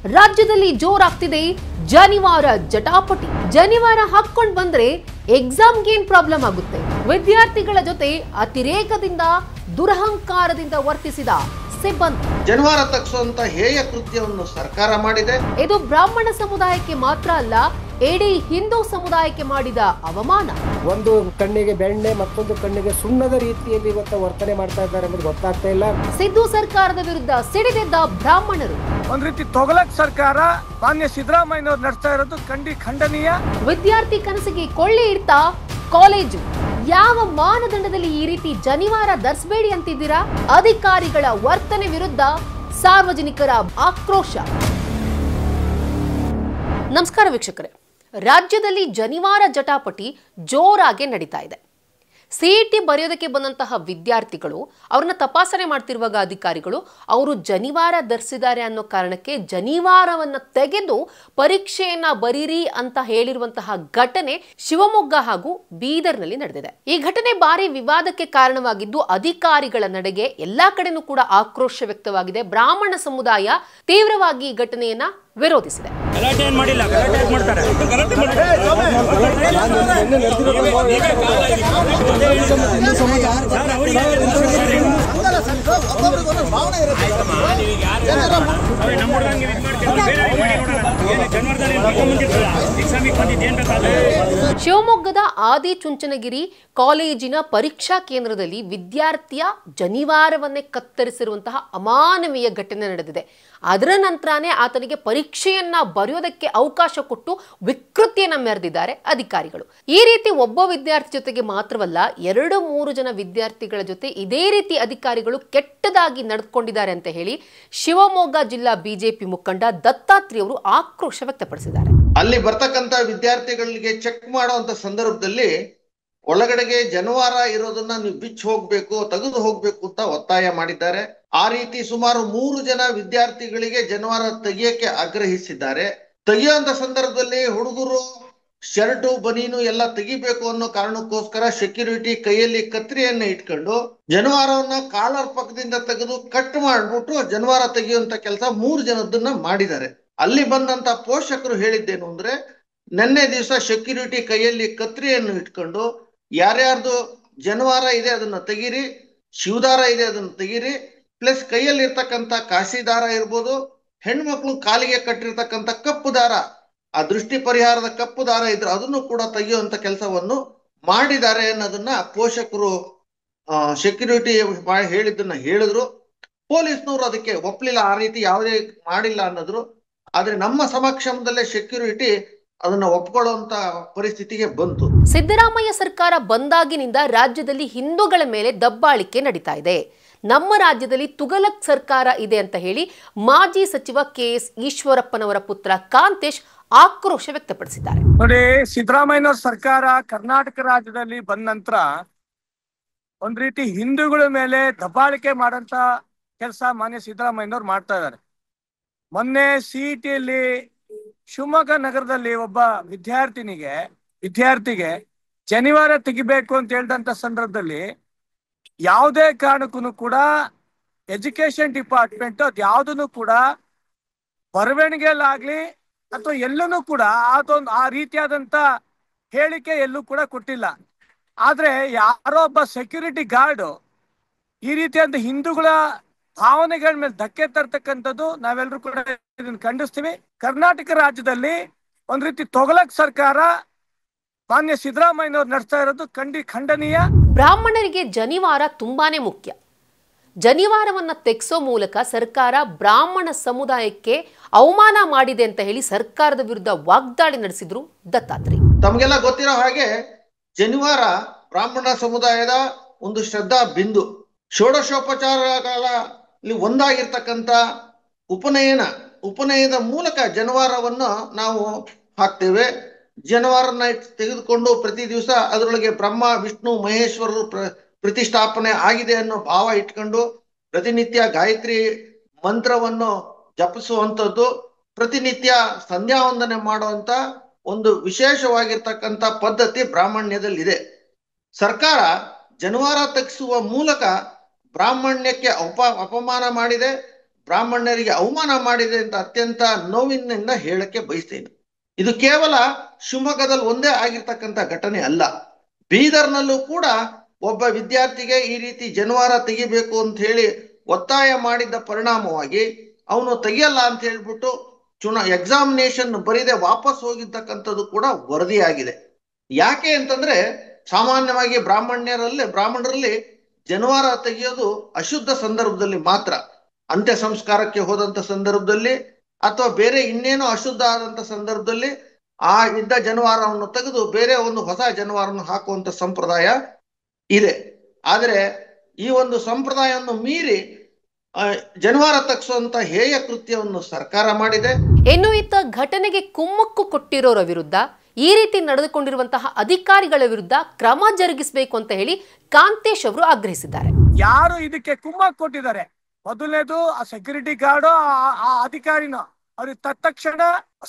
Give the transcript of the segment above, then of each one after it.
ರಾಜ್ಯದಲ್ಲಿ ಜೋರಾಗ್ತಿದೆ ಜನಿವಾರ ಜಟಾಪಟಿ. ಜನಿವಾರ ಹಾಕೊಂಡು ಬಂದ್ರೆ ಎಕ್ಸಾಮ್ಗೆ ಏನ್ ಪ್ರಾಬ್ಲಮ್ ಆಗುತ್ತೆ? ವಿದ್ಯಾರ್ಥಿಗಳ ಜೊತೆ ಅತಿರೇಕದಿಂದ ದುರಹಂಕಾರದಿಂದ ವರ್ತಿಸಿದ ಸಿಬ್ಬಂದಿ. ಜನಿವಾರ ತಗ್ಸುವಂತ ಹೇಯ ಕೃತ್ಯವನ್ನು ಸರ್ಕಾರ ಮಾಡಿದೆ. ಇದು ಬ್ರಾಹ್ಮಣ ಸಮುದಾಯಕ್ಕೆ ಮಾತ್ರ ಅಲ್ಲ, ಇಡೀ ಹಿಂದೂ ಸಮುದಾಯಕ್ಕೆ ಮಾಡಿದ ಅವಮಾನ. ಒಂದು ಕಣ್ಣಿಗೆ ಬೆಣ್ಣೆ, ಮತ್ತೊಂದು ಕಣ್ಣಿಗೆ ಸುಣ್ಣದ ರೀತಿಯಲ್ಲಿ ಇವತ್ತು ವರ್ತನೆ ಮಾಡ್ತಾ ಇದ್ದಾರೆ ಎಂಬುದು ಗೊತ್ತಾಗ್ತಾ ಇಲ್ಲ. ಸಿದ್ದು ಸರ್ಕಾರದ ವಿರುದ್ಧ ಸಿಡಿದೆದ್ದ ಬ್ರಾಹ್ಮಣರು. ಒಂದ್ ರೀತಿ ತೊಗಲಕ್ ಸರ್ಕಾರ ಮಾನ್ಯ ಸಿದ್ದರಾಮಯ್ಯನವರು ನಡೆಸ್ತಾ ಇರೋದು ಖಂಡನೀಯ. ವಿದ್ಯಾರ್ಥಿ ಕನಸಿಗೆ ಕೊಳ್ಳೆ ಇಡ್ತಾ ಕಾಲೇಜು. ಯಾವ ಮಾನದಂಡದಲ್ಲಿ ಈ ರೀತಿ ಜನಿವಾರ ಧರಿಸಬೇಡಿ ಅಂತಿದ್ದೀರಾ? ಅಧಿಕಾರಿಗಳ ವರ್ತನೆ ವಿರುದ್ಧ ಸಾರ್ವಜನಿಕರ ಆಕ್ರೋಶ. ನಮಸ್ಕಾರ ವೀಕ್ಷಕರೇ, ರಾಜ್ಯದಲ್ಲಿ ಜನಿವಾರ ಜಟಾಪಟಿ ಜೋರಾಗಿ ನಡೀತಾ ಇದೆ. ಸಿಇಟಿ ಬರೆಯೋದಕ್ಕೆ ಬಂದಂತಹ ವಿದ್ಯಾರ್ಥಿಗಳು ಅವ್ರನ್ನ ತಪಾಸಣೆ ಮಾಡ್ತಿರುವಾಗ ಅಧಿಕಾರಿಗಳು ಅವರು ಜನಿವಾರ ಧರಿಸಿದ್ದಾರೆ ಅನ್ನೋ ಕಾರಣಕ್ಕೆ ಜನಿವಾರವನ್ನ ತೆಗೆದು ಪರೀಕ್ಷೆಯನ್ನ ಬರೀರಿ ಅಂತ ಹೇಳಿರುವಂತಹ ಘಟನೆ ಶಿವಮೊಗ್ಗ ಹಾಗೂ ಬೀದರ್ನಲ್ಲಿ ನಡೆದಿದೆ. ಈ ಘಟನೆ ಭಾರಿ ವಿವಾದಕ್ಕೆ ಕಾರಣವಾಗಿದ್ದು ಅಧಿಕಾರಿಗಳ ನಡೆಗೆ ಎಲ್ಲಾ ಕಡೆನೂ ಕೂಡ ಆಕ್ರೋಶ ವ್ಯಕ್ತವಾಗಿದೆ. ಬ್ರಾಹ್ಮಣ ಸಮುದಾಯ ತೀವ್ರವಾಗಿ ಈ ಘಟನೆಯನ್ನ ವಿರೋಧಿಸಿದೆ. ಶಿವಮೊಗ್ಗದ ಆದಿಚುಂಚನಗಿರಿ ಕಾಲೇಜಿನ ಪರೀಕ್ಷಾ ಕೇಂದ್ರದಲ್ಲಿ ವಿದ್ಯಾರ್ಥಿಯ ಜನಿವಾರವನ್ನೇ ಕತ್ತರಿಸಿರುವಂತಹ ಅಮಾನವೀಯ ಘಟನೆ ನಡೆದಿದೆ. ಅದರ ನಂತರನೇ ಆತನಿಗೆ ಪರೀಕ್ಷೆಯನ್ನ ಬರೆಯೋದಕ್ಕೆ ಅವಕಾಶ ಕೊಟ್ಟು ವಿಕೃತಿಯನ್ನ ಮೆರೆದಿದ್ದಾರೆ ಅಧಿಕಾರಿಗಳು. ಈ ರೀತಿ ಒಬ್ಬ ವಿದ್ಯಾರ್ಥಿ ಜೊತೆಗೆ ಮಾತ್ರವಲ್ಲ, 2-3 ಜನ ವಿದ್ಯಾರ್ಥಿಗಳ ಜೊತೆ ಇದೇ ರೀತಿ ಅಧಿಕಾರಿಗಳು ಕೆಟ್ಟದಾಗಿ ನಡೆದುಕೊಂಡಿದ್ದಾರೆ ಅಂತ ಹೇಳಿ ಶಿವಮೊಗ್ಗ ಜಿಲ್ಲಾ ಬಿಜೆಪಿ ಮುಖಂಡ ದತ್ತಾತ್ರಿ ಅವರು ಆಕ್ರೋಶ ವ್ಯಕ್ತಪಡಿಸಿದ್ದಾರೆ. ಅಲ್ಲಿ ಬರ್ತಕ್ಕಂತ ವಿದ್ಯಾರ್ಥಿಗಳಿಗೆ ಚೆಕ್ ಮಾಡುವಂತ ಸಂದರ್ಭದಲ್ಲಿ ಒಳಗಡೆಗೆ ಜನಿವಾರ ಇರೋದನ್ನ ನೀವು ಬಿಚ್ಚಿ ಹೋಗ್ಬೇಕು, ತೆಗೆದು ಹೋಗ್ಬೇಕು ಅಂತ ಒತ್ತಾಯ ಮಾಡಿದ್ದಾರೆ. ಆ ರೀತಿ ಸುಮಾರು 3 ಜನ ವಿದ್ಯಾರ್ಥಿಗಳಿಗೆ ಜನಿವಾರ ತೆಗಿಯಕ್ಕೆ ಆಗ್ರಹಿಸಿದ್ದಾರೆ. ತೆಗಿಯುವಂತ ಸಂದರ್ಭದಲ್ಲಿ ಹುಡುಗರು ಶರ್ಟು ಬನೀನು ಎಲ್ಲ ತೆಗಿಬೇಕು ಅನ್ನೋ ಕಾರಣಕ್ಕೋಸ್ಕರ ಸೆಕ್ಯೂರಿಟಿ ಕೈಯಲ್ಲಿ ಕತ್ರಿಯನ್ನ ಇಟ್ಕೊಂಡು ಜನಿವಾರವನ್ನ ಕಾಲರ್ ಪಕ್ಕದಿಂದ ತೆಗೆದು ಕಟ್ ಮಾಡ್ಬಿಟ್ಟು ಜನಿವಾರ ತೆಗೆಯುವಂತ ಕೆಲಸ 3 ಜನದನ್ನ ಮಾಡಿದ್ದಾರೆ. ಅಲ್ಲಿ ಬಂದಂತ ಪೋಷಕರು ಹೇಳಿದ್ದೇನು ಅಂದ್ರೆ, ನಿನ್ನೆ ದಿವಸ ಸೆಕ್ಯೂರಿಟಿ ಕೈಯಲ್ಲಿ ಕತ್ರಿಯನ್ನು ಇಟ್ಕೊಂಡು ಯಾರ್ಯಾರ್ದು ಜನಿವಾರ ಇದೆ ಅದನ್ನ ತೆಗೀರಿ, ಶಿವದಾರ ಇದೆ ಅದನ್ನ ತೆಗೀರಿ, ಪ್ಲಸ್ ಕೈಯಲ್ಲಿ ಇರ್ತಕ್ಕಂಥ ಕಾಶಿದಾರ ಇರ್ಬೋದು, ಹೆಣ್ಮಕ್ಳು ಕಾಲಿಗೆ ಕಟ್ಟಿರ್ತಕ್ಕಂಥ ಕಪ್ಪು ದಾರ, ಆ ದೃಷ್ಟಿ ಪರಿಹಾರದ ಕಪ್ಪು ದಾರ ಇದ್ರೆ ಅದನ್ನು ಕೂಡ ತೆಗೆಯುವಂತ ಕೆಲಸವನ್ನು ಮಾಡಿದ್ದಾರೆ ಅನ್ನೋದನ್ನ ಪೋಷಕರು ಸೆಕ್ಯೂರಿಟಿ ಹೇಳಿದ್ದನ್ನ ಹೇಳಿದ್ರು. ಪೊಲೀಸ್ನವರು ಅದಕ್ಕೆ ಒಪ್ಪಲಿಲ್ಲ, ಆ ರೀತಿ ಯಾವುದೇ ಮಾಡಿಲ್ಲ ಅನ್ನೋದ್ರು. ಆದ್ರೆ ನಮ್ಮ ಸಮಕ್ಷಮದಲ್ಲೇ ಸೆಕ್ಯೂರಿಟಿ ಅದನ್ನ ಒಪ್ಕೊಳ್ಳುವಂತ ಪರಿಸ್ಥಿತಿಗೆ ಬಂತು. ಸಿದ್ದರಾಮಯ್ಯ ಸರ್ಕಾರ ಬಂದಾಗಿನಿಂದ ರಾಜ್ಯದಲ್ಲಿ ಹಿಂದೂಗಳ ಮೇಲೆ ದಬ್ಬಾಳಿಕೆ ನಡೀತಾ ಇದೆ. ನಮ್ಮ ರಾಜ್ಯದಲ್ಲಿ ತುಗಲಕ್ ಸರ್ಕಾರ ಇದೆ ಅಂತ ಹೇಳಿ ಮಾಜಿ ಸಚಿವ KS ಈಶ್ವರಪ್ಪನವರ ಪುತ್ರ ಕಾಂತೇಶ್ ಆಕ್ರೋಶ ವ್ಯಕ್ತಪಡಿಸಿದ್ದಾರೆ. ನೋಡಿ, ಸಿದ್ದರಾಮಯ್ಯ ಸರ್ಕಾರ ಕರ್ನಾಟಕ ರಾಜ್ಯದಲ್ಲಿ ಬಂದ ನಂತರ ಒಂದ್ ರೀತಿ ಹಿಂದೂಗಳ ಮೇಲೆ ದಬ್ಬಾಳಿಕೆ ಮಾಡಂತ ಕೆಲಸ ಮಾನ್ಯ ಸಿದ್ದರಾಮಯ್ಯನವ್ರು ಮಾಡ್ತಾ ಇದ್ದಾರೆ. ಮೊನ್ನೆ ಸಿಇಟಿಯಲ್ಲಿ ಶಿವಮೊಗ್ಗ ನಗರದಲ್ಲಿ ಒಬ್ಬ ವಿದ್ಯಾರ್ಥಿಗೆ ಜನಿವಾರ ತೆಗಿಬೇಕು ಅಂತ ಹೇಳಿದಂತ ಸಂದರ್ಭದಲ್ಲಿ ಯಾವುದೇ ಕಾರಣಕ್ಕೂ ಕೂಡ ಎಜುಕೇಶನ್ ಡಿಪಾರ್ಟ್ಮೆಂಟ್ ಅದ್ ಯಾವುದನ್ನು ಕೂಡ ಬರವಣಿಗೆಯಲ್ಲಾಗ್ಲಿ ಅಥವಾ ಎಲ್ಲೂ ಕೂಡ ಆ ರೀತಿಯಾದಂತ ಹೇಳಿಕೆ ಎಲ್ಲೂ ಕೂಡ ಕೊಟ್ಟಿಲ್ಲ. ಆದ್ರೆ ಯಾರೋ ಒಬ್ಬ ಸೆಕ್ಯೂರಿಟಿ ಗಾರ್ಡ್ ಈ ರೀತಿಯಾದ ಹಿಂದೂಗಳ ಭಾವನೆಗಳ ಮೇಲೆ ಧಕ್ಕೆ ತರ್ತಕ್ಕಂಥದ್ದು ನಾವೆಲ್ಲರೂ ಕೂಡ ಇದನ್ನ ಖಂಡಿಸ್ತೀವಿ. ಕರ್ನಾಟಕ ರಾಜ್ಯದಲ್ಲಿ ಒಂದ್ ರೀತಿ ತೊಗಲಕ್ ಸರ್ಕಾರ ಮಾನ್ಯ ಸಿದ್ದರಾಮಯ್ಯನವರು ನಡೆಸ್ತಾ ಇರೋದು ಖಂಡನೀಯ. ಬ್ರಾಹ್ಮಣರಿಗೆ ಜನಿವಾರ ತುಂಬಾನೇ ಮುಖ್ಯ. ಜನಿವಾರವನ್ನ ತೆಗೆಸೋ ಮೂಲಕ ಸರ್ಕಾರ ಬ್ರಾಹ್ಮಣ ಸಮುದಾಯಕ್ಕೆ ಅವಮಾನ ಮಾಡಿದೆ ಅಂತ ಹೇಳಿ ಸರ್ಕಾರದ ವಿರುದ್ಧ ವಾಗ್ದಾಳಿ ನಡೆಸಿದ್ರು ದತ್ತಾತ್ರಿ. ತಮಗೆಲ್ಲ ಗೊತ್ತಿರೋ ಹಾಗೆ ಜನಿವಾರ ಬ್ರಾಹ್ಮಣ ಸಮುದಾಯದ ಒಂದು ಶ್ರದ್ಧಾ ಬಿಂದು. ಷೋಡಶೋಪಚಾರಗಳಲ್ಲಿ ಒಂದಾಗಿರ್ತಕ್ಕಂಥ ಉಪನಯನದ ಮೂಲಕ ಜನಿವಾರವನ್ನು ನಾವು ಹಾಕ್ತೇವೆ. ಜನಿವಾರನ ತೆಗೆದುಕೊಂಡು ಪ್ರತಿ ದಿವಸ ಅದರೊಳಗೆ ಬ್ರಹ್ಮ ವಿಷ್ಣು ಮಹೇಶ್ವರರು ಪ್ರತಿಷ್ಠಾಪನೆ ಆಗಿದೆ ಅನ್ನೋ ಭಾವ ಇಟ್ಕೊಂಡು ಪ್ರತಿನಿತ್ಯ ಗಾಯತ್ರಿ ಮಂತ್ರವನ್ನು ಜಪಿಸುವಂಥದ್ದು, ಪ್ರತಿನಿತ್ಯ ಸಂಧ್ಯಾ ವಂದನೆ ಮಾಡುವಂತ ಒಂದು ವಿಶೇಷವಾಗಿರ್ತಕ್ಕಂಥ ಪದ್ಧತಿ ಬ್ರಾಹ್ಮಣ್ಯದಲ್ಲಿದೆ. ಸರ್ಕಾರ ಜನಿವಾರ ತೆಗೆಸುವ ಮೂಲಕ ಬ್ರಾಹ್ಮಣ್ಯಕ್ಕೆ ಅಪಮಾನ ಮಾಡಿದೆ, ಬ್ರಾಹ್ಮಣರಿಗೆ ಅವಮಾನ ಮಾಡಿದೆ ಅಂತ ಅತ್ಯಂತ ನೋವಿನಿಂದ ಹೇಳಕ್ಕೆ ಬಯಸ್ತೇನೆ. ಇದು ಕೇವಲ ಶಿವಮೊಗ್ಗದಲ್ಲಿ ಒಂದೇ ಆಗಿರ್ತಕ್ಕಂಥ ಘಟನೆ ಅಲ್ಲ. ಬೀದರ್ನಲ್ಲೂ ಕೂಡ ಒಬ್ಬ ವಿದ್ಯಾರ್ಥಿಗೆ ಈ ರೀತಿ ಜನವಾರ ತೆಗಿಬೇಕು ಅಂತ ಹೇಳಿ ಒತ್ತಾಯ ಮಾಡಿದ್ದ ಪರಿಣಾಮವಾಗಿ ಅವನು ತೆಗಿಯಲ್ಲ ಅಂತ ಹೇಳ್ಬಿಟ್ಟು ಎಕ್ಸಾಮಿನೇಷನ್ ಬರೀದೆ ವಾಪಸ್ ಹೋಗಿರ್ತಕ್ಕಂಥದ್ದು ಕೂಡ ವರದಿಯಾಗಿದೆ. ಯಾಕೆ ಅಂತಂದ್ರೆ ಸಾಮಾನ್ಯವಾಗಿ ಬ್ರಾಹ್ಮಣರಲ್ಲಿ ಜನವಾರ ತೆಗೆಯೋದು ಅಶುದ್ಧ ಸಂದರ್ಭದಲ್ಲಿ ಮಾತ್ರ. ಅಂತ್ಯ ಸಂಸ್ಕಾರಕ್ಕೆ ಹೋದಂತ ಸಂದರ್ಭದಲ್ಲಿ ಅಥವಾ ಬೇರೆ ಇನ್ನೇನೋ ಅಶುದ್ಧ ಆದಂತ ಸಂದರ್ಭದಲ್ಲಿ ಆ ಇದ್ದ ಜನವಾರವನ್ನು ತೆಗೆದು ಬೇರೆ ಒಂದು ಹೊಸ ಜನವಾರವನ್ನು ಹಾಕುವಂತ ಸಂಪ್ರದಾಯ ಇದೆ. ಆದರೆ ಈ ಒಂದು ಸಂಪ್ರದಾಯವನ್ನು ಮೀರಿ ಜನವಾರ ತಗ್ಸುವಂತ ಹೇಯ ಕೃತ್ಯವನ್ನು ಸರ್ಕಾರ ಮಾಡಿದೆ. ಇನ್ನು ಇತ್ತ ಘಟನೆಗೆ ಕುಮ್ಮಕ್ಕು ಕೊಟ್ಟಿರೋರ ವಿರುದ್ಧ, ಈ ರೀತಿ ನಡೆದುಕೊಂಡಿರುವಂತಹ ಅಧಿಕಾರಿಗಳ ವಿರುದ್ಧ ಕ್ರಮ ಜರುಗಿಸಬೇಕು ಅಂತ ಹೇಳಿ ಕಾಂತೇಶ್ ಅವರು ಆಗ್ರಹಿಸಿದ್ದಾರೆ. ಯಾರು ಇದಕ್ಕೆ ಕುಮ್ಮಕ್ಕು ಕೊಟ್ಟಿದ್ದಾರೆ, ಮೊದಲನೇದು ಆ ಸೆಕ್ಯೂರಿಟಿ ಗಾರ್ಡು, ಆ ಅಧಿಕಾರಿನೋ ಅವ್ರಿಗೆ ತತ್ಕ್ಷಣ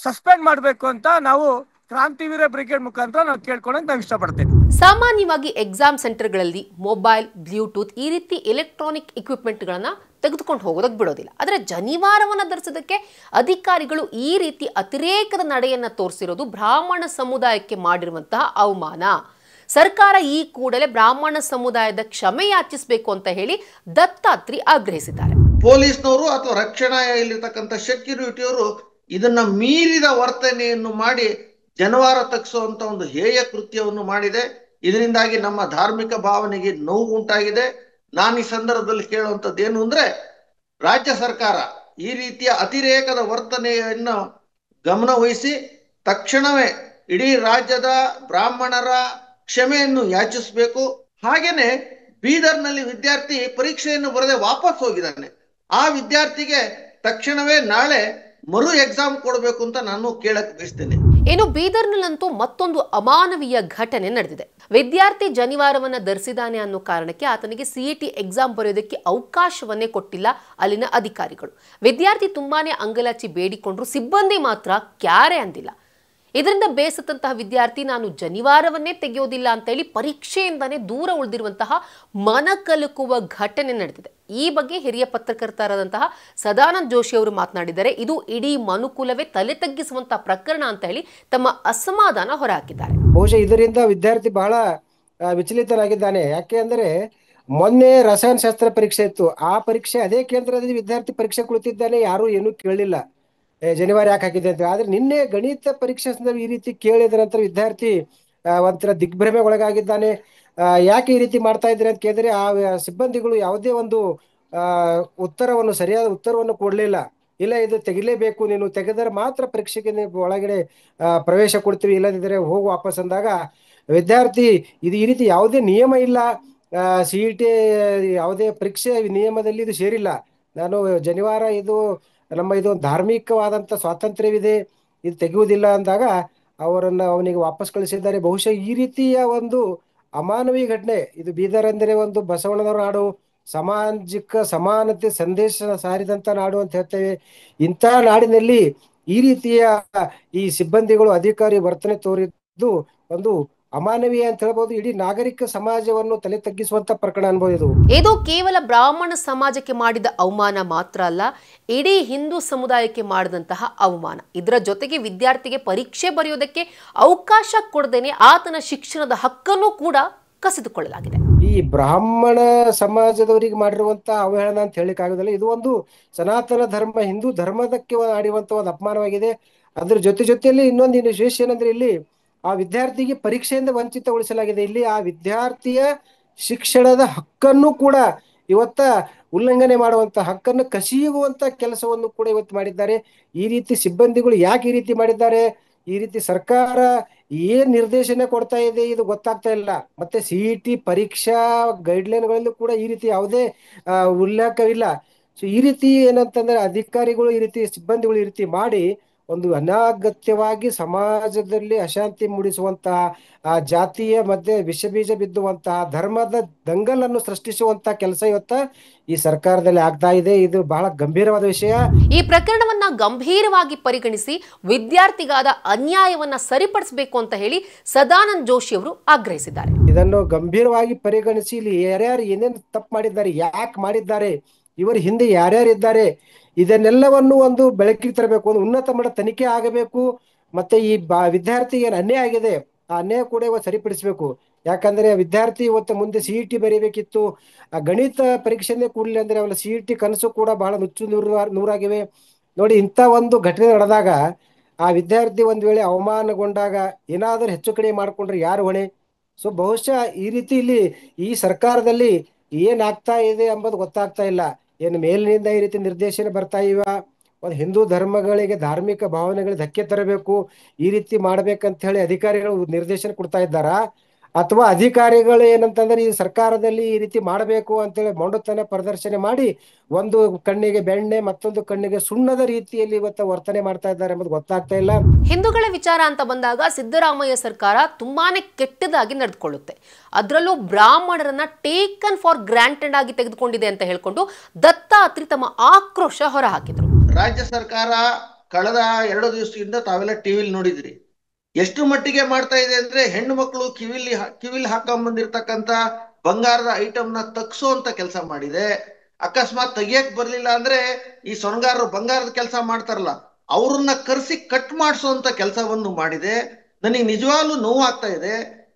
ಸಸ್ಪೆಂಡ್ ಮಾಡಬೇಕು ಅಂತ ನಾವು ಕ್ರಾಂತಿವೀರ ಬ್ರಿಗೇಡ್ ಮುಖಾಂತರ ನಾವು ಕೇಳ್ಕೊಳಕ್ ನಾವು ಇಷ್ಟಪಡ್ತೇವೆ. ಸಾಮಾನ್ಯವಾಗಿ ಎಕ್ಸಾಮ್ ಸೆಂಟರ್ಗಳಲ್ಲಿ ಮೊಬೈಲ್, ಬ್ಲೂಟೂತ್ ಈ ರೀತಿ ಎಲೆಕ್ಟ್ರಾನಿಕ್ ಇಕ್ವಿಪ್ಮೆಂಟ್ಗಳನ್ನ ತೆಗೆದುಕೊಂಡು ಹೋಗೋದಕ್ಕೆ ಬಿಡೋದಿಲ್ಲ. ಆದರೆ ಜನಿವಾರವನ್ನು ಧರಿಸೋದಕ್ಕೆ ಅಧಿಕಾರಿಗಳು ಈ ರೀತಿ ಅತಿರೇಕದ ನಡೆಯನ್ನ ತೋರಿಸಿರೋದು ಬ್ರಾಹ್ಮಣ ಸಮುದಾಯಕ್ಕೆ ಮಾಡಿರುವಂತಹ ಅವಮಾನ. ಸರ್ಕಾರ ಈ ಕೂಡಲೇ ಬ್ರಾಹ್ಮಣ ಸಮುದಾಯದ ಕ್ಷಮೆ ಯಾಚಿಸಬೇಕು ಅಂತ ಹೇಳಿ ದತ್ತಾತ್ರಿ ಆಗ್ರಹಿಸಿದ್ದಾರೆ. ಪೊಲೀಸ್ನವರು ಅಥವಾ ರಕ್ಷಣಾ ಇಲ್ಲಿರ್ತಕ್ಕಂಥ ಸೆಕ್ಯೂರಿಟಿಯವರು ಇದನ್ನ ಮೀರಿದ ವರ್ತನೆಯನ್ನು ಮಾಡಿ ಜನವಾರ ತಗ್ಸುವಂತ ಒಂದು ಹೇಯ ಕೃತ್ಯವನ್ನು ಮಾಡಿದೆ. ಇದರಿಂದಾಗಿ ನಮ್ಮ ಧಾರ್ಮಿಕ ಭಾವನೆಗೆ ನೋವು ಉಂಟಾಗಿದೆ. ನಾನು ಈ ಸಂದರ್ಭದಲ್ಲಿ ಕೇಳುವಂಥದ್ದು ಏನು ಅಂದ್ರೆ, ರಾಜ್ಯ ಸರ್ಕಾರ ಈ ರೀತಿಯ ಅತಿರೇಕದ ವರ್ತನೆಯನ್ನು ಗಮನವಹಿಸಿ ತಕ್ಷಣವೇ ಇಡೀ ರಾಜ್ಯದ ಬ್ರಾಹ್ಮಣರ ಕ್ಷಮೆಯನ್ನು ಯಾಚಿಸಬೇಕು. ಹಾಗೇನೆ ಬೀದರ್ನಲ್ಲಿ ವಿದ್ಯಾರ್ಥಿ ಪರೀಕ್ಷೆಯನ್ನು ಬರದೆ ವಾಪಸ್ ಹೋಗಿದ್ದಾನೆ. ಆ ವಿದ್ಯಾರ್ಥಿಗೆ ತಕ್ಷಣವೇ ನಾಳೆ ಮರು ಎಕ್ಸಾಮ್ ಕೊಡಬೇಕು ಅಂತ ನಾನು ಕೇಳಕ್ ಬಯಸ್ತೇನೆ. ಇನ್ನು ಬೀದರ್ನಲ್ಲಂತೂ ಮತ್ತೊಂದು ಅಮಾನವೀಯ ಘಟನೆ ನಡೆದಿದೆ. ವಿದ್ಯಾರ್ಥಿ ಜನಿವಾರವನ್ನ ಧರಿಸಿದಾನೆ ಅನ್ನೋ ಕಾರಣಕ್ಕೆ ಆತನಿಗೆ ಸಿಇಟಿ ಎಕ್ಸಾಮ್ ಬರೆಯೋದಕ್ಕೆ ಅವಕಾಶವನ್ನೇ ಕೊಟ್ಟಿಲ್ಲ ಅಲ್ಲಿನ ಅಧಿಕಾರಿಗಳು. ವಿದ್ಯಾರ್ಥಿ ತುಂಬಾನೇ ಅಂಗಲಾಚಿ ಬೇಡಿಕೊಂಡ್ರು, ಸಿಬ್ಬಂದಿ ಮಾತ್ರ ಕ್ಯಾರೆ ಅಂದಿಲ್ಲ. ಇದರಿಂದ ಬೇಸತ್ತಂತಹ ವಿದ್ಯಾರ್ಥಿ ನಾನು ಜನಿವಾರವನ್ನೇ ತೆಗೆಯೋದಿಲ್ಲ ಅಂತ ಹೇಳಿ ಪರೀಕ್ಷೆಯಿಂದಾನೇ ದೂರ ಉಳಿದಿರುವಂತಹ ಮನಕಲುಕುವ ಘಟನೆ ನಡೆದಿದೆ. ಈ ಬಗ್ಗೆ ಹಿರಿಯ ಪತ್ರಕರ್ತರಾದಂತಹ ಸದಾನಂದ ಜೋಶಿ ಅವರು ಮಾತನಾಡಿದ್ದಾರೆ. ಇದು ಇಡೀ ಮನುಕುಲವೇ ತಲೆ ತಗ್ಗಿಸುವಂತಹ ಪ್ರಕರಣ ಅಂತ ಹೇಳಿ ತಮ್ಮ ಅಸಮಾಧಾನ ಹೊರಹಾಕಿದ್ದಾರೆ. ಬಹುಶಃ ಇದರಿಂದ ವಿದ್ಯಾರ್ಥಿ ಬಹಳ ವಿಚಲಿತನಾಗಿದ್ದಾನೆ. ಯಾಕೆ ಅಂದ್ರೆ ಮೊನ್ನೆ ರಸಾಯನಶಾಸ್ತ್ರ ಪರೀಕ್ಷೆ ಇತ್ತು. ಆ ಪರೀಕ್ಷೆ ಅದೇ ಕೇಂದ್ರದಲ್ಲಿ ವಿದ್ಯಾರ್ಥಿ ಪರೀಕ್ಷೆ ಕುಳಿತಿದ್ದಾನೆ, ಯಾರು ಏನೂ ಕೇಳಲಿಲ್ಲ ಜನಿವಾರ ಯಾಕೆ ಹಾಕಿದೆ ಅಂತ. ಆದ್ರೆ ನಿನ್ನೆ ಗಣಿತ ಪರೀಕ್ಷೆ ಈ ರೀತಿ ಕೇಳಿದ ನಂತರ ವಿದ್ಯಾರ್ಥಿ ಒಂಥರ ದಿಗ್ಭ್ರಮೆ ಒಳಗಾಗಿದ್ದಾನೆ. ಯಾಕೆ ಈ ರೀತಿ ಮಾಡ್ತಾ ಇದ್ರೆ ಅಂತ ಕೇಳಿದ್ರೆ ಆ ಸಿಬ್ಬಂದಿಗಳು ಯಾವುದೇ ಒಂದು ಸರಿಯಾದ ಉತ್ತರವನ್ನು ಕೊಡ್ಲಿಲ್ಲ. ಇಲ್ಲ, ಇದು ತೆಗಿಲೇಬೇಕು, ನೀನು ತೆಗೆದರೆ ಮಾತ್ರ ಪರೀಕ್ಷೆಗೆ ಒಳಗಡೆ ಪ್ರವೇಶ ಕೊಡ್ತೀವಿ, ಇಲ್ಲದಿದ್ದರೆ ಹೋಗಿ ವಾಪಸ್ ಅಂದಾಗ ವಿದ್ಯಾರ್ಥಿ ಇದು ಈ ರೀತಿ ಯಾವುದೇ ನಿಯಮ ಇಲ್ಲ, ಸಿಇಟಿ ಯಾವುದೇ ಪರೀಕ್ಷೆ ನಿಯಮದಲ್ಲಿ ಇದು ಸೇರಿಲ್ಲ, ನಾನು ಜನಿವಾರ ಇದು ಇದೊಂದು ಧಾರ್ಮಿಕವಾದಂಥ ಸ್ವಾತಂತ್ರ್ಯವಿದೆ, ಇದು ತೆಗೆಯುವುದಿಲ್ಲ ಅಂದಾಗ ಅವನಿಗೆ ವಾಪಸ್ ಕಳಿಸಿದ್ದಾರೆ. ಬಹುಶಃ ಈ ರೀತಿಯ ಒಂದು ಅಮಾನವೀಯ ಘಟನೆ ಇದು. ಬೀದರ್ ಅಂದರೆ ಒಂದು ಬಸವಣ್ಣನವರ ನಾಡು, ಸಾಮಾಜಿಕ ಸಮಾನತೆ ಸಂದೇಶ ಸಾರಿದಂತ ನಾಡು ಅಂತ ಹೇಳ್ತೇವೆ. ಇಂತಹ ನಾಡಿನಲ್ಲಿ ಈ ರೀತಿಯ ಈ ಸಿಬ್ಬಂದಿಗಳು ಅಧಿಕಾರಿ ವರ್ತನೆ ತೋರಿದ್ದು ಒಂದು ಅಮಾನವೀಯ ಅಂತ ಹೇಳ್ಬೋದು. ಇಡೀ ನಾಗರಿಕ ಸಮಾಜವನ್ನು ತಲೆ ತಗ್ಗಿಸುವಂತ ಪ್ರಕರಣ ಅನ್ಬೋದು. ಇದು ಕೇವಲ ಬ್ರಾಹ್ಮಣ ಸಮಾಜಕ್ಕೆ ಮಾಡಿದ ಅವಮಾನ ಮಾತ್ರ ಅಲ್ಲ, ಇಡೀ ಹಿಂದೂ ಸಮುದಾಯಕ್ಕೆ ಮಾಡಿದಂತಹ ಅವಮಾನ. ಇದರ ಜೊತೆಗೆ ವಿದ್ಯಾರ್ಥಿಗೆ ಪರೀಕ್ಷೆ ಬರೆಯೋದಕ್ಕೆ ಅವಕಾಶ ಕೊಡದೇನೆ ಆತನ ಶಿಕ್ಷಣದ ಹಕ್ಕನ್ನು ಕೂಡ ಕಸಿದುಕೊಳ್ಳಲಾಗಿದೆ. ಈ ಬ್ರಾಹ್ಮಣ ಸಮಾಜದವರಿಗೆ ಮಾಡಿರುವಂತ ಅವಹೇಳನ ಅಂತ ಹೇಳಿಕ್ ಆಗುದಿಲ್ಲ. ಇದು ಒಂದು ಸನಾತನ ಧರ್ಮ, ಹಿಂದೂ ಧರ್ಮದಕ್ಕೆ ಆಡಿರುವಂತ ಒಂದು ಅಪಮಾನವಾಗಿದೆ. ಅದ್ರ ಜೊತೆಯಲ್ಲಿ ಇನ್ನೊಂದು ವಿಶೇಷ ಏನಂದ್ರೆ, ಇಲ್ಲಿ ಆ ವಿದ್ಯಾರ್ಥಿಗೆ ಪರೀಕ್ಷೆಯಿಂದ ವಂಚಿತಗೊಳಿಸಲಾಗಿದೆ. ಇಲ್ಲಿ ಆ ವಿದ್ಯಾರ್ಥಿಯ ಶಿಕ್ಷಣದ ಹಕ್ಕನ್ನು ಕೂಡ ಇವತ್ತ ಉಲ್ಲಂಘನೆ ಮಾಡುವಂತ, ಹಕ್ಕನ್ನು ಕಸಿಯುವಂತ ಕೆಲಸವನ್ನು ಕೂಡ ಇವತ್ತು ಮಾಡಿದ್ದಾರೆ. ಈ ರೀತಿ ಸಿಬ್ಬಂದಿಗಳು ಯಾಕೆ ಈ ರೀತಿ ಮಾಡಿದ್ದಾರೆ, ಈ ರೀತಿ ಸರ್ಕಾರ ಏನ್ ನಿರ್ದೇಶನ ಕೊಡ್ತಾ ಇದೆ ಇದು ಗೊತ್ತಾಗ್ತಾ ಇಲ್ಲ. ಮತ್ತೆ ಸಿಇಟಿ ಪರೀಕ್ಷಾ ಗೈಡ್ಲೈನ್ಗಳಲ್ಲೂ ಕೂಡ ಈ ರೀತಿ ಯಾವುದೇ ಉಲ್ಲೇಖವಿಲ್ಲ. ಸೊ ಈ ರೀತಿ ಏನಂತಂದ್ರೆ ಅಧಿಕಾರಿಗಳು ಈ ರೀತಿ ಸಿಬ್ಬಂದಿಗಳು ಈ ರೀತಿ ಮಾಡಿ ಒಂದು ಅನಾಗತ್ಯವಾಗಿ ಸಮಾಜದಲ್ಲಿ ಅಶಾಂತಿ ಮೂಡಿಸುವಂತಹ, ಜಾತಿಯ ಮಧ್ಯೆ ವಿಷಬೀಜ ಬಿದ್ದುವಂತಹ, ಧರ್ಮದ ದಂಗಲನ್ನು ಸೃಷ್ಟಿಸುವಂತಹ ಕೆಲಸ ಇವತ್ತ ಈ ಸರ್ಕಾರದಲ್ಲಿ ಆಗ್ತಾ ಇದೆ. ಇದು ಬಹಳ ಗಂಭೀರವಾದ ವಿಷಯ. ಈ ಪ್ರಕರಣವನ್ನ ಗಂಭೀರವಾಗಿ ಪರಿಗಣಿಸಿ ವಿದ್ಯಾರ್ಥಿಗಾದ ಅನ್ಯಾಯವನ್ನ ಸರಿಪಡಿಸಬೇಕು ಅಂತ ಹೇಳಿ ಸದಾನಂದ ಜೋಶಿ ಅವರು ಆಗ್ರಹಿಸಿದ್ದಾರೆ. ಇದನ್ನು ಗಂಭೀರವಾಗಿ ಪರಿಗಣಿಸಿ ಇಲ್ಲಿ ಯಾರ್ಯಾರು ಏನೇನು ತಪ್ಪು ಮಾಡಿದ್ದಾರೆ, ಯಾಕೆ ಮಾಡಿದ್ದಾರೆ, ಇವರು ಹಿಂದೆ ಯಾರ್ಯಾರಿದ್ದಾರೆ ಇದನ್ನೆಲ್ಲವನ್ನು ಒಂದು ಬೆಳಕಿಗೆ ತರಬೇಕು, ಒಂದು ಉನ್ನತ ಮಟ್ಟ ತನಿಖೆ ಆಗಬೇಕು. ಮತ್ತೆ ಈ ವಿದ್ಯಾರ್ಥಿ ಏನು ಅನ್ಯಾಯ ಆಗಿದೆ ಆ ಅನ್ಯಾಯ ಕೂಡ ಇವತ್ತು ಸರಿಪಡಿಸಬೇಕು. ಯಾಕಂದ್ರೆ ವಿದ್ಯಾರ್ಥಿ ಇವತ್ತು ಮುಂದೆ CET ಬರೀಬೇಕಿತ್ತು, ಆ ಗಣಿತ ಪರೀಕ್ಷೆನೇ ಕೂಡಲಿ ಅಂದ್ರೆ ಅವಳ CET ಕನಸು ಕೂಡ ಬಹಳ ನೂರಾಗಿವೆ ನೋಡಿ. ಇಂಥ ಒಂದು ಘಟನೆ ನಡೆದಾಗ ಆ ವಿದ್ಯಾರ್ಥಿ ಒಂದ್ ವೇಳೆ ಅವಮಾನಗೊಂಡಾಗ ಏನಾದರೂ ಹೆಚ್ಚು ಕಡಿಮೆ ಮಾಡ್ಕೊಂಡ್ರೆ ಯಾರು ಹೊಣೆ? ಸೊ ಬಹುಶಃ ಈ ರೀತಿ ಇಲ್ಲಿ ಈ ಸರ್ಕಾರದಲ್ಲಿ ಏನಾಗ್ತಾ ಇದೆ ಎಂಬುದು ಗೊತ್ತಾಗ್ತಾ ಇಲ್ಲ. ಏನು ಮೇಲಿನಿಂದ ಈ ರೀತಿ ನಿರ್ದೇಶನ ಬರ್ತಾ ಇವ, ಒಂದು ಹಿಂದೂ ಧರ್ಮಗಳಿಗೆ ಧಾರ್ಮಿಕ ಭಾವನೆಗಳಿಗೆ ಧಕ್ಕೆ ತರಬೇಕು, ಈ ರೀತಿ ಮಾಡ್ಬೇಕಂತ ಹೇಳಿ ಅಧಿಕಾರಿಗಳು ನಿರ್ದೇಶನ ಕೊಡ್ತಾ ಇದ್ದಾರಾ, ಅಥವಾ ಅಧಿಕಾರಿಗಳು ಏನಂತಂದ್ರೆ ಈ ಸರ್ಕಾರದಲ್ಲಿ ಈ ರೀತಿ ಮಾಡಬೇಕು ಅಂತೇಳಿ ಮೊಂಡುತನ ಪ್ರದರ್ಶನ ಮಾಡಿ ಒಂದು ಕಣ್ಣಿಗೆ ಬೆಣ್ಣೆ ಮತ್ತೊಂದು ಕಣ್ಣಿಗೆ ಸುಣ್ಣದ ರೀತಿಯಲ್ಲಿ ಇವತ್ತು ವರ್ತನೆ ಮಾಡ್ತಾ ಇದ್ದಾರೆ ಎಂಬುದು ಗೊತ್ತಾಗ್ತಾ ಇಲ್ಲ. ಹಿಂದೂಗಳ ವಿಚಾರ ಅಂತ ಬಂದಾಗ ಸಿದ್ದರಾಮಯ್ಯ ಸರ್ಕಾರ ತುಂಬಾನೇ ಕೆಟ್ಟದಾಗಿ ನಡೆದುಕೊಳ್ಳುತ್ತೆ. ಅದರಲ್ಲೂ ಬ್ರಾಹ್ಮಣರನ್ನ ಟೇಕನ್ ಫಾರ್ ಗ್ರಾಂಟೆಡ್ ಆಗಿ ತೆಗೆದುಕೊಂಡಿದೆ ಅಂತ ಹೇಳ್ಕೊಂಡು ದತ್ತಾತ್ರಿ ತಮ್ಮ ಆಕ್ರೋಶ ಹೊರಹಾಕಿದ್ರು. ರಾಜ್ಯ ಸರ್ಕಾರ ಕಳೆದ 2 ದಿವಸದಿಂದ ತಾವೆಲ್ಲ ಟಿವಿಲಿ ನೋಡಿದ್ರಿ, ಎಷ್ಟು ಮಟ್ಟಿಗೆ ಮಾಡ್ತಾ ಇದೆ ಅಂದ್ರೆ ಹೆಣ್ಣು ಮಕ್ಕಳು ಕಿವಿಲಿ ಹಾಕೊಂಡ್ ಬಂದಿರ್ತಕ್ಕಂತ ಬಂಗಾರದ ಐಟಮ್ನ ತಗ್ಸೋ ಕೆಲಸ ಮಾಡಿದೆ. ಅಕಸ್ಮಾತ್ ತೆಗಿಯಕ್ ಬರ್ಲಿಲ್ಲ ಅಂದ್ರೆ ಈ ಸೊಣಗಾರರು ಬಂಗಾರದ ಕೆಲಸ ಮಾಡ್ತಾರಲ್ಲ ಅವ್ರನ್ನ ಕರೆಸಿ ಕಟ್ ಮಾಡಿಸೋಂತ ಕೆಲಸವನ್ನು ಮಾಡಿದೆ. ನನಗೆ ನಿಜವಾಗ್ಲೂ ನೋವಾಗ್ತಾ ಇದೆ.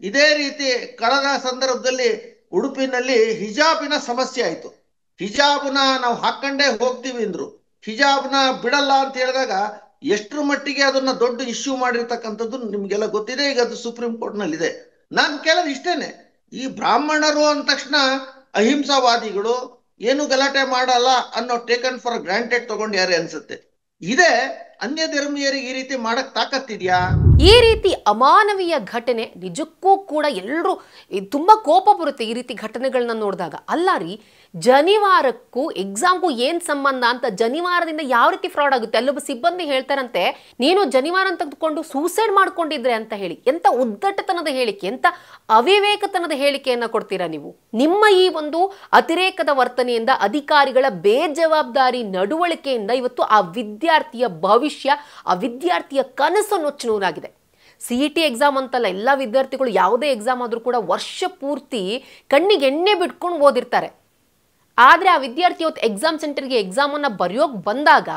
ಇದೇ ರೀತಿ ಕಳೆದ ಸಂದರ್ಭದಲ್ಲಿ ಉಡುಪಿನಲ್ಲಿ ಹಿಜಾಬಿನ ಸಮಸ್ಯೆ ಆಯ್ತು. ಹಿಜಾಬ್ನ ನಾವು ಹಾಕೊಂಡೇ ಹೋಗ್ತೀವಿ ಅಂದ್ರು, ಹಿಜಾಬ್ನ ಬಿಡಲ್ಲ ಅಂತ ಹೇಳಿದಾಗ ಎಷ್ಟರ ಮಟ್ಟಿಗೆ ಅದನ್ನ ದೊಡ್ಡ ಇಶ್ಯೂ ಮಾಡಿರ್ತಕ್ಕಂಥದ್ದು ನಿಮ್ಗೆಲ್ಲ ಗೊತ್ತಿದೆ. ಈಗ ಅದು ಸುಪ್ರೀಂ ಕೋರ್ಟ್ ನಲ್ಲಿ ಇದೆ. ನಾನು ಕೇಳೋದು ಇಷ್ಟೇನೆ, ಈ ಬ್ರಾಹ್ಮಣರು ಅಂದ ತಕ್ಷಣ ಅಹಿಂಸಾವಾದಿಗಳು, ಏನು ಗಲಾಟೆ ಮಾಡಲ್ಲ ಅನ್ನೋ ಟೇಕನ್ ಫಾರ್ ಗ್ರಾಂಟೆಡ್ ತಗೊಂಡ್ಯಾರೆ ಅನ್ಸುತ್ತೆ. ಇದೇ ಅನ್ಯ ಧರ್ಮೀಯರಿಗೆ ಈ ರೀತಿ ಮಾಡಕ್ ತಾಕತ್ತಿದ್ಯಾ? ಈ ರೀತಿ ಅಮಾನವೀಯ ಘಟನೆ ನಿಜಕ್ಕೂ ಕೂಡ ಎಲ್ಲರೂ ತುಂಬಾ ಕೋಪ ಬರುತ್ತೆ ಈ ರೀತಿ ಘಟನೆಗಳನ್ನ ನೋಡಿದಾಗ. ಅಲ್ಲ ರೀ, ಜನಿವಾರಕ್ಕೂ ಎಕ್ಸಾಮ್ಗೂ ಏನ್ ಸಂಬಂಧ ಅಂತ, ಜನಿವಾರದಿಂದ ಯಾವ ರೀತಿ ಫ್ರಾಡ್ ಆಗುತ್ತೆ? ಅಲ್ಲೊಬ್ಬ ಸಿಬ್ಬಂದಿ ಹೇಳ್ತಾರಂತೆ, ನೀನು ಜನಿವಾರ ತೆಗೆದುಕೊಂಡು ಸೂಸೈಡ್ ಮಾಡ್ಕೊಂಡಿದ್ರೆ ಅಂತ ಹೇಳಿ. ಎಂತ ಉದ್ದಟತನದ ಹೇಳಿಕೆ, ಎಂತ ಅವಿವೇಕತನದ ಹೇಳಿಕೆಯನ್ನ ಕೊಡ್ತೀರಾ ನೀವು? ನಿಮ್ಮ ಈ ಒಂದು ಅತಿರೇಕದ ವರ್ತನೆಯಿಂದ, ಅಧಿಕಾರಿಗಳ ಬೇಜವಾಬ್ದಾರಿ ನಡವಳಿಕೆಯಿಂದ ಇವತ್ತು ಆ ವಿದ್ಯಾರ್ಥಿಯ ಭವಿಷ್ಯ, ಆ ವಿದ್ಯಾರ್ಥಿಯ ಕನಸು ನುಚ್ಚುನೂರಾಗಿದೆ. CET ಎಕ್ಸಾಮ್ ಅಂತಲ್ಲ, ಎಲ್ಲ ವಿದ್ಯಾರ್ಥಿಗಳು ಯಾವುದೇ ಎಕ್ಸಾಮ್ ಆದ್ರೂ ಕೂಡ ವರ್ಷ ಪೂರ್ತಿ ಕಣ್ಣಿಗೆ ಎಣ್ಣೆ ಬಿಟ್ಕೊಂಡು ಓದಿರ್ತಾರೆ. ಆದರೆ ಆ ವಿದ್ಯಾರ್ಥಿ ಇವತ್ತು ಎಕ್ಸಾಮ್ ಸೆಂಟರ್ಗೆ ಎಕ್ಸಾಮನ್ನು ಬರೆಯೋಕೆ ಬಂದಾಗ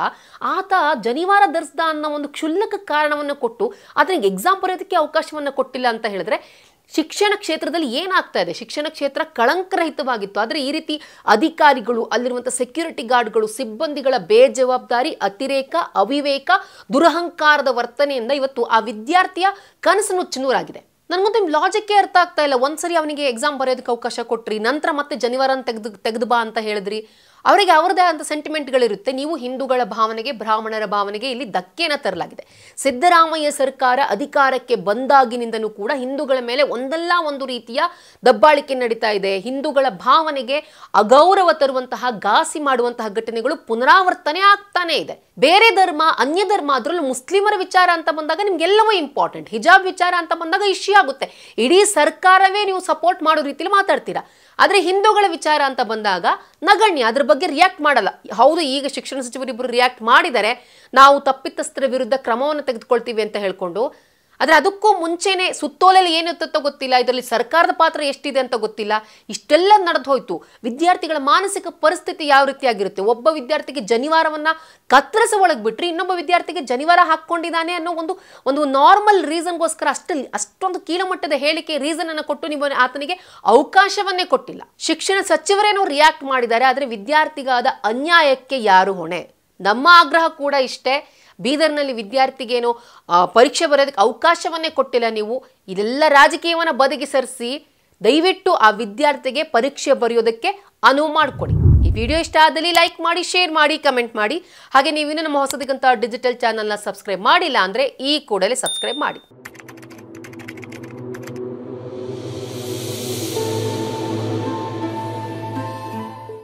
ಆತ ಜನಿವಾರ ಧರಿಸ್ದ ಅನ್ನೋ ಒಂದು ಕ್ಷುಲ್ಲಕ ಕಾರಣವನ್ನು ಕೊಟ್ಟು ಆತನಿಗೆ ಎಕ್ಸಾಮ್ ಬರೆಯೋದಕ್ಕೆ ಅವಕಾಶವನ್ನು ಕೊಟ್ಟಿಲ್ಲ ಅಂತ ಹೇಳಿದ್ರೆ ಶಿಕ್ಷಣ ಕ್ಷೇತ್ರದಲ್ಲಿ ಏನಾಗ್ತಾ ಇದೆ? ಶಿಕ್ಷಣ ಕ್ಷೇತ್ರ ಕಳಂಕರಹಿತವಾಗಿತ್ತು. ಆದರೆ ಈ ರೀತಿ ಅಧಿಕಾರಿಗಳು, ಅಲ್ಲಿರುವಂಥ ಸೆಕ್ಯೂರಿಟಿ ಗಾರ್ಡ್ಗಳು, ಸಿಬ್ಬಂದಿಗಳ ಬೇಜವಾಬ್ದಾರಿ, ಅತಿರೇಕ, ಅವಿವೇಕ, ದುರಹಂಕಾರದ ವರ್ತನೆಯಿಂದ ಇವತ್ತು ಆ ವಿದ್ಯಾರ್ಥಿಯ ಕನಸು ನುಚ್ಚುನೂರಾಗಿದೆ. ನನಗಂತೂ ಲಾಜಿಕ್ಕೇ ಅರ್ಥ ಆಗ್ತಾ ಇಲ್ಲ. ಒಂದ್ಸರಿ ಅವನಿಗೆ ಎಕ್ಸಾಮ್ ಬರೆಯೋದಕ್ಕೆ ಅವಕಾಶ ಕೊಟ್ರಿ, ನಂತರ ಮತ್ತೆ ಜನಿವಾರನ ತೆಗೆದು ಬಾ ಅಂತ ಹೇಳಿದ್ರಿ. ಅವರಿಗೆ ಅವರದೇ ಆದಂಥ ಸೆಂಟಿಮೆಂಟ್ಗಳಿರುತ್ತೆ. ನೀವು ಹಿಂದೂಗಳ ಭಾವನೆಗೆ, ಬ್ರಾಹ್ಮಣರ ಭಾವನೆಗೆ ಇಲ್ಲಿ ಧಕ್ಕೆಯನ್ನು ತರಲಾಗಿದೆ. ಸಿದ್ದರಾಮಯ್ಯ ಸರ್ಕಾರ ಅಧಿಕಾರಕ್ಕೆ ಬಂದಾಗಿನಿಂದನೂ ಕೂಡ ಹಿಂದೂಗಳ ಮೇಲೆ ಒಂದಲ್ಲ ಒಂದು ರೀತಿಯ ದಬ್ಬಾಳಿಕೆ ನಡೀತಾ ಇದೆ. ಹಿಂದೂಗಳ ಭಾವನೆಗೆ ಅಗೌರವ ತರುವಂತಹ, ಘಾಸಿ ಮಾಡುವಂತಹ ಘಟನೆಗಳು ಪುನರಾವರ್ತನೆ ಆಗ್ತಾನೆ ಇದೆ. ಬೇರೆ ಧರ್ಮ, ಅನ್ಯ ಧರ್ಮ, ಅದರಲ್ಲೂ ಮುಸ್ಲಿಮರ ವಿಚಾರ ಅಂತ ಬಂದಾಗ ನಿಮ್ಗೆಲ್ಲವೂ ಇಂಪಾರ್ಟೆಂಟ್. ಹಿಜಾಬ್ ವಿಚಾರ ಅಂತ ಬಂದಾಗ ಇಶ್ಯೂ ಆಗುತ್ತೆ. ಇಡೀ ಸರ್ಕಾರವೇ ನೀವು ಸಪೋರ್ಟ್ ಮಾಡೋ ರೀತಿಯಲ್ಲಿ ಮಾತಾಡ್ತೀರಾ. ಆದರೆ ಹಿಂದೂಗಳ ವಿಚಾರ ಅಂತ ಬಂದಾಗ ನಗಣ್ಯ, ಅದ್ರ ಬಗ್ಗೆ ರಿಯಾಕ್ಟ್ ಮಾಡಲ್ಲ. ಹೌದು, ಈಗ ಶಿಕ್ಷಣ ಸಚಿವರಿಬ್ಬರು ರಿಯಾಕ್ಟ್ ಮಾಡಿದ್ದಾರೆ, ನಾವು ತಪ್ಪಿತಸ್ಥರ ವಿರುದ್ಧ ಕ್ರಮವನ್ನು ತೆಗೆದುಕೊಳ್ತೀವಿ ಅಂತ ಹೇಳ್ಕೊಂಡು. ಆದರೆ ಅದಕ್ಕೂ ಮುಂಚೆನೆ ಸುತ್ತೋಲೆಯಲ್ಲಿ ಏನಿರುತ್ತೋ ಗೊತ್ತಿಲ್ಲ, ಇದರಲ್ಲಿ ಸರ್ಕಾರದ ಪಾತ್ರ ಎಷ್ಟಿದೆ ಅಂತ ಗೊತ್ತಿಲ್ಲ. ಇಷ್ಟೆಲ್ಲ ನಡೆದು ಹೋಯ್ತು. ವಿದ್ಯಾರ್ಥಿಗಳ ಮಾನಸಿಕ ಪರಿಸ್ಥಿತಿ ಯಾವ ರೀತಿಯಾಗಿರುತ್ತೆ? ಒಬ್ಬ ವಿದ್ಯಾರ್ಥಿಗೆ ಜನಿವಾರವನ್ನ ಕತ್ತರಿಸ ಒಳಗೆ ಬಿಟ್ರಿ, ಇನ್ನೊಬ್ಬ ವಿದ್ಯಾರ್ಥಿಗೆ ಜನಿವಾರ ಹಾಕ್ಕೊಂಡಿದ್ದಾನೆ ಅನ್ನೋ ಒಂದು ನಾರ್ಮಲ್ ರೀಸನ್ಗೋಸ್ಕರ ಅಷ್ಟೊಂದು ಕೀಳಮಟ್ಟದ ಹೇಳಿಕೆ, ರೀಸನ್ ಅನ್ನು ಕೊಟ್ಟು ನೀವು ಆತನಿಗೆ ಅವಕಾಶವನ್ನೇ ಕೊಟ್ಟಿಲ್ಲ. ಶಿಕ್ಷಣ ಸಚಿವರೇನೋ ರಿಯಾಕ್ಟ್ ಮಾಡಿದ್ದಾರೆ, ಆದರೆ ವಿದ್ಯಾರ್ಥಿಗಾದ ಅನ್ಯಾಯಕ್ಕೆ ಯಾರು ಹೊಣೆ? ನಮ್ಮ ಆಗ್ರಹ ಕೂಡ ಇಷ್ಟೇ. ಬೀದರ್ನಲ್ಲಿ ವಿದ್ಯಾರ್ಥಿಗೇನೋ ಪರೀಕ್ಷೆ ಬರೆಯೋದಕ್ಕೆ ಅವಕಾಶವನ್ನೇ ಕೊಟ್ಟಿಲ್ಲ ನೀವು. ಇದೆಲ್ಲ ರಾಜಕೀಯವನ್ನು ಬದಿಗೆ ಸರಿಸಿ ದಯವಿಟ್ಟು ಆ ವಿದ್ಯಾರ್ಥಿಗೆ ಪರೀಕ್ಷೆ ಬರೆಯೋದಕ್ಕೆ ಅನುವು ಮಾಡಿಕೊಡಿ. ಈ ವಿಡಿಯೋ ಇಷ್ಟ ಆದಲ್ಲಿ ಲೈಕ್ ಮಾಡಿ, ಶೇರ್ ಮಾಡಿ, ಕಮೆಂಟ್ ಮಾಡಿ. ಹಾಗೆ ನೀವಿನ್ನೂ ನಮ್ಮ ಹೊಸದಿಗಂತ ಡಿಜಿಟಲ್ ಚಾನಲ್ನ ಸಬ್ಸ್ಕ್ರೈಬ್ ಮಾಡಿಲ್ಲ ಅಂದರೆ ಈ ಕೂಡಲೇ ಸಬ್ಸ್ಕ್ರೈಬ್ ಮಾಡಿ.